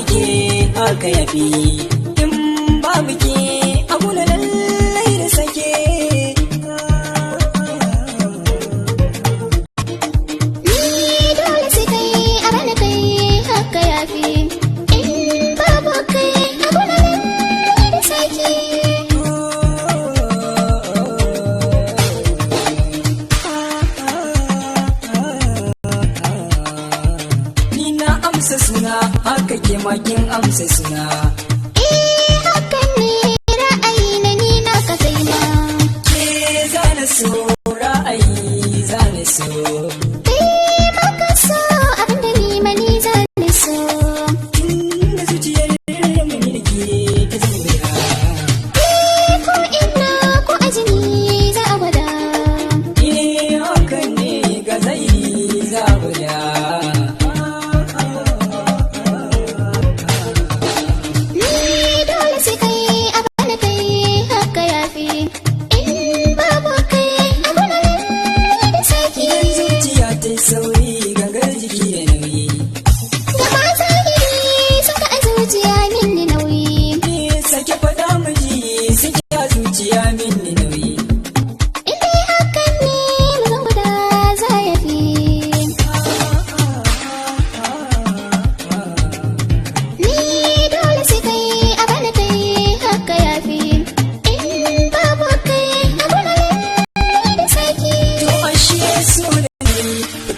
da ke haka yafi in babu ke abu na lallai da sake. Dole sai kai abin da kai haka yafi in babu kai abu na lallai da sake. Ni na amsa suna haka ke makin amsa suna. Hakan ne ra'ayi na ni na ka kai ma. Ke zana so ra'ayi zana so. Maka so abin da ni ma ni zan so. Tunda zuciyar mu ne da ke ta zambaya. Ko ina ko ajini za a gwada. Hakan ne ga zai za guda. Dole sai kai abin da kai haka yafi in babu kai abu na lallai da sake. Idan zuciya ta yi sauri gangar jiki da nauyi. Da ba zahiri suka a zuciya minni nauyi. Sake faɗa miji suke a zuciya minni nauyi. Inda hakan ne mazan guda za ya fi. Ni dole sai kai abin da kai haka yafi in babu kai abu na lallai da sake. To ashe so da ni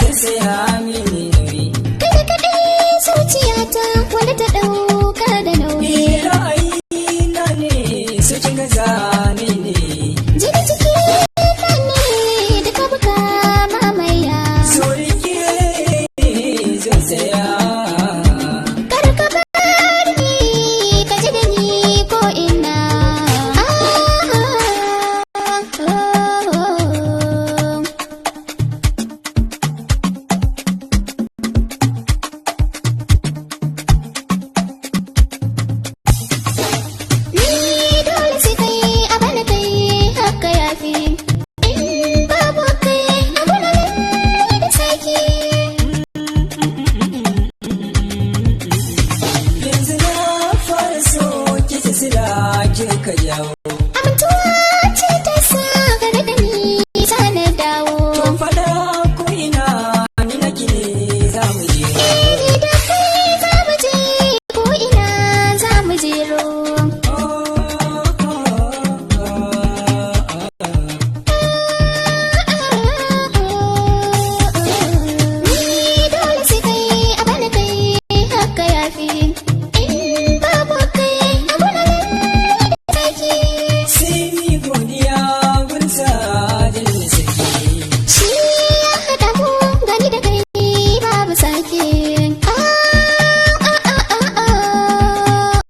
ta saya mini nauyi. Kai da kaɗai zuciyata wadda ta ɗauka da nauyi. Ra'ayi na ne so kin gaza ni ne. Jini ciki ka ne da ka buka mamaya. So rike zan saya. Kar ka bar ni ka ji da ni ko ina. Ni dole sai kai abin da kai haka yafi in babu kai abu na lallai da sake. Yanzu na fara so ki ta sila ki ka jawo.